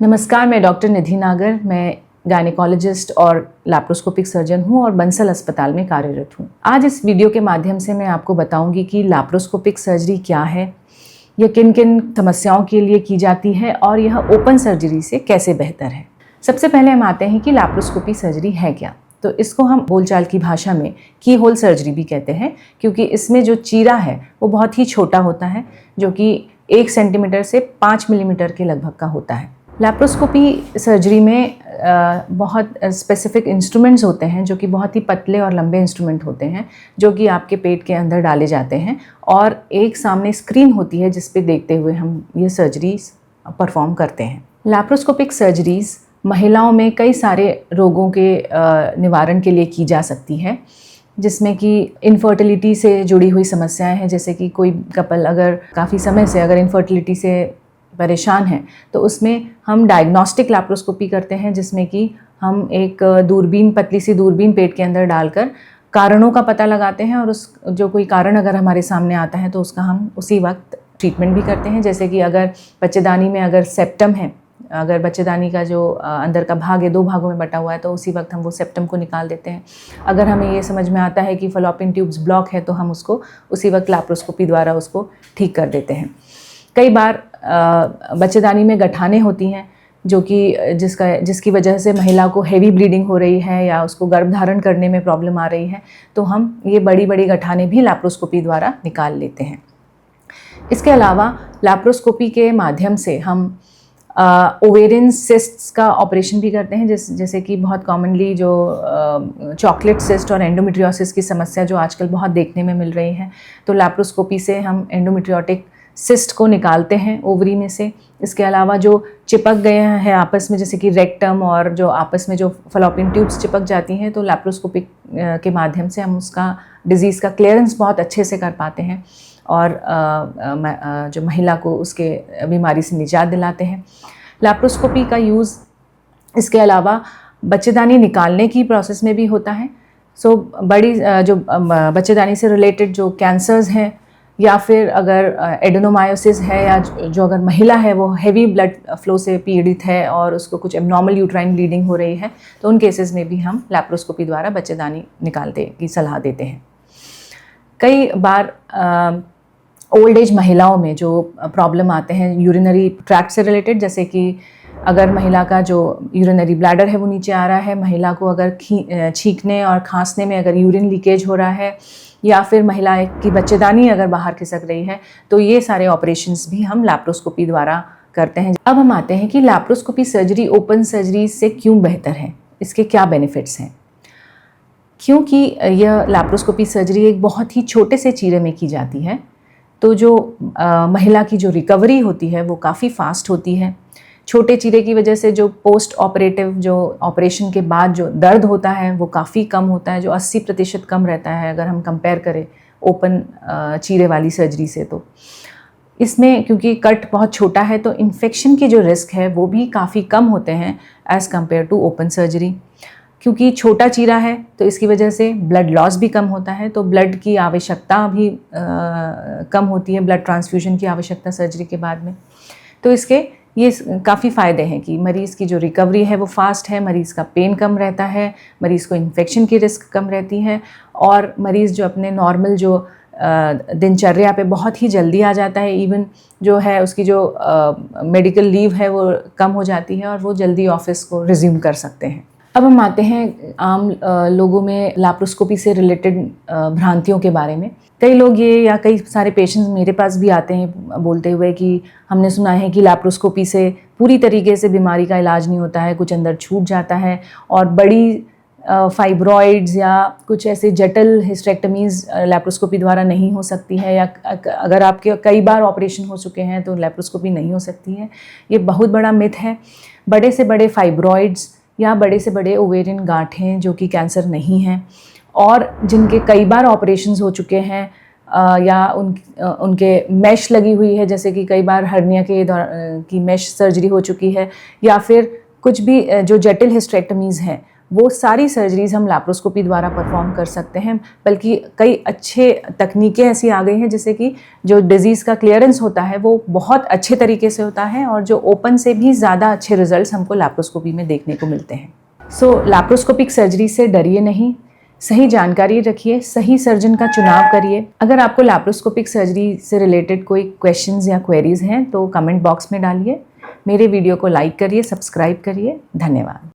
नमस्कार, मैं डॉक्टर निधि नागर। मैं गायनेकोलॉजिस्ट और लैप्रोस्कोपिक सर्जन हूँ और बंसल अस्पताल में कार्यरत हूँ। आज इस वीडियो के माध्यम से मैं आपको बताऊंगी कि लैप्रोस्कोपिक सर्जरी क्या है, यह किन किन समस्याओं के लिए की जाती है और यह ओपन सर्जरी से कैसे बेहतर है। सबसे पहले हम आते हैं कि लैप्रोस्कोपी सर्जरी है क्या। तो इसको हम बोलचाल की भाषा में की होल सर्जरी भी कहते हैं, क्योंकि इसमें जो चीरा है वो बहुत ही छोटा होता है, जो कि 1 सेंटीमीटर से 5 मिलीमीटर के लगभग का होता है। लैप्रोस्कोपी सर्जरी में बहुत स्पेसिफिक इंस्ट्रूमेंट्स होते हैं, जो कि बहुत ही पतले और लंबे इंस्ट्रूमेंट होते हैं, जो कि आपके पेट के अंदर डाले जाते हैं और एक सामने स्क्रीन होती है जिस पे देखते हुए हम ये सर्जरीज परफॉर्म करते हैं। लैप्रोस्कोपिक सर्जरीज महिलाओं में कई सारे रोगों के निवारण के लिए की जा सकती है, जिसमें कि इनफर्टिलिटी से जुड़ी हुई समस्याएं हैं। जैसे कि कोई कपल अगर काफ़ी समय से अगर इनफर्टिलिटी से परेशान हैं तो उसमें हम डायग्नोस्टिक लैप्रोस्कोपी करते हैं, जिसमें कि हम एक दूरबीन, पतली सी दूरबीन पेट के अंदर डालकर कारणों का पता लगाते हैं और उस जो कोई कारण अगर हमारे सामने आता है तो उसका हम उसी वक्त ट्रीटमेंट भी करते हैं। जैसे कि अगर बच्चेदानी में अगर सेप्टम है, अगर बच्चेदानी का जो अंदर का भाग है 2 भागों में बटा हुआ है, तो उसी वक्त हम वो सेप्टम को निकाल देते हैं। अगर हमें ये समझ में आता है कि फलोपियन ट्यूब्स ब्लॉक है तो हम उसको उसी वक्त लैप्रोस्कोपी द्वारा उसको ठीक कर देते हैं। कई बार बच्चेदानी में गठाने होती हैं, जो कि जिसकी वजह से महिला को हेवी ब्लीडिंग हो रही है या उसको गर्भधारण करने में प्रॉब्लम आ रही है, तो हम ये बड़ी बड़ी गठाने भी लैप्रोस्कोपी द्वारा निकाल लेते हैं। इसके अलावा लैप्रोस्कोपी के माध्यम से हम ओवेरियन सिस्ट्स का ऑपरेशन भी करते हैं, जैसे कि बहुत कॉमनली जो चॉकलेट सिस्ट और एंडोमेट्रियोसिस की समस्या जो आजकल बहुत देखने में मिल रही है, तो लैप्रोस्कोपी से हम एंडोमेट्रियोटिक सिस्ट को निकालते हैं ओवरी में से। इसके अलावा जो चिपक गए हैं आपस में, जैसे कि रेक्टम और जो आपस में जो फलोपियन ट्यूब्स चिपक जाती हैं, तो लैप्रोस्कोपिक के माध्यम से हम उसका डिज़ीज़ का क्लियरेंस बहुत अच्छे से कर पाते हैं और जो महिला को उसके बीमारी से निजात दिलाते हैं। लैप्रोस्कोपी का यूज़ इसके अलावा बच्चेदानी निकालने की प्रोसेस में भी होता है। बड़ी जो बच्चेदानी से रिलेटेड जो कैंसर्स हैं, या फिर अगर एडेनोमायोसिस है, या जो अगर महिला है वो हैवी ब्लड फ्लो से पीड़ित है और उसको कुछ एब्नॉर्मल यूट्राइन ब्लीडिंग हो रही है, तो उन केसेस में भी हम लैप्रोस्कोपी द्वारा बच्चेदानी निकालने की सलाह देते हैं। कई बार ओल्ड एज महिलाओं में जो प्रॉब्लम आते हैं यूरिनरी ट्रैक्ट से रिलेटेड, जैसे कि अगर महिला का जो यूरिनरी ब्लैडर है वो नीचे आ रहा है, महिला को अगर छींकने और खांसने में अगर यूरिन लीकेज हो रहा है, या फिर महिला की बच्चेदानी अगर बाहर खिसक रही है, तो ये सारे ऑपरेशंस भी हम लैप्रोस्कोपी द्वारा करते हैं। अब हम आते हैं कि लैप्रोस्कोपी सर्जरी ओपन सर्जरी से क्यों बेहतर है, इसके क्या बेनिफिट्स हैं। क्योंकि यह लैप्रोस्कोपी सर्जरी एक बहुत ही छोटे से चीरे में की जाती है, तो जो महिला की जो रिकवरी होती है वो काफ़ी फास्ट होती है। छोटे चीरे की वजह से जो पोस्ट ऑपरेटिव, जो ऑपरेशन के बाद जो दर्द होता है वो काफ़ी कम होता है, जो 80% कम रहता है अगर हम कंपेयर करें ओपन चीरे वाली सर्जरी से। तो इसमें क्योंकि कट बहुत छोटा है तो इन्फेक्शन की जो रिस्क है वो भी काफ़ी कम होते हैं as compare to open surgery. क्योंकि छोटा चीरा है तो इसकी वजह से ब्लड लॉस भी कम होता है, तो ब्लड की आवश्यकता भी कम होती है, ब्लड ट्रांसफ्यूजन की आवश्यकता सर्जरी के बाद में। तो इसके ये काफ़ी फ़ायदे हैं कि मरीज़ की जो रिकवरी है वो फास्ट है, मरीज़ का पेन कम रहता है, मरीज़ को इन्फेक्शन की रिस्क कम रहती है, और मरीज़ जो अपने नॉर्मल जो दिनचर्या पे बहुत ही जल्दी आ जाता है। इवन जो है उसकी जो मेडिकल लीव है वो कम हो जाती है और वो जल्दी ऑफिस को रिज्यूम कर सकते हैं। अब हम आते हैं आम लोगों में लैप्रोस्कोपी से रिलेटेड भ्रांतियों के बारे में। कई लोग ये, या कई सारे पेशेंट्स मेरे पास भी आते हैं बोलते हुए कि हमने सुना है कि लैप्रोस्कोपी से पूरी तरीके से बीमारी का इलाज नहीं होता है, कुछ अंदर छूट जाता है, और बड़ी फाइब्रॉइड्स या कुछ ऐसे जटिल हिस्टेरेक्टमीज़ लैप्रोस्कोपी द्वारा नहीं हो सकती है, या अगर आपके कई बार ऑपरेशन हो चुके हैं तो लैप्रोस्कोपी नहीं हो सकती है। ये बहुत बड़ा मिथ है। बड़े से बड़े फाइब्रॉइड्स या बड़े से बड़े ओवेरियन गांठें जो कि कैंसर नहीं हैं और जिनके कई बार ऑपरेशंस हो चुके हैं, या उनके मैश लगी हुई है, जैसे कि कई बार हर्निया की मैश सर्जरी हो चुकी है, या फिर कुछ भी जो जटिल हिस्टेरेक्टमीज़ हैं वो सारी सर्जरीज हम लैप्रोस्कोपी द्वारा परफॉर्म कर सकते हैं। बल्कि कई अच्छे तकनीकें ऐसी आ गई हैं जैसे कि जो डिजीज़ का क्लियरेंस होता है वो बहुत अच्छे तरीके से होता है और जो ओपन से भी ज़्यादा अच्छे रिजल्ट्स हमको लैप्रोस्कोपी में देखने को मिलते हैं। सो लैप्रोस्कोपिक सर्जरी से डरिए नहीं, सही जानकारी रखिए, सही सर्जन का चुनाव करिए। अगर आपको लैप्रोस्कोपिक सर्जरी से रिलेटेड कोई क्वेश्चंस या क्वेरीज हैं तो कमेंट बॉक्स में डालिए। मेरे वीडियो को लाइक करिए, सब्सक्राइब करिए। धन्यवाद।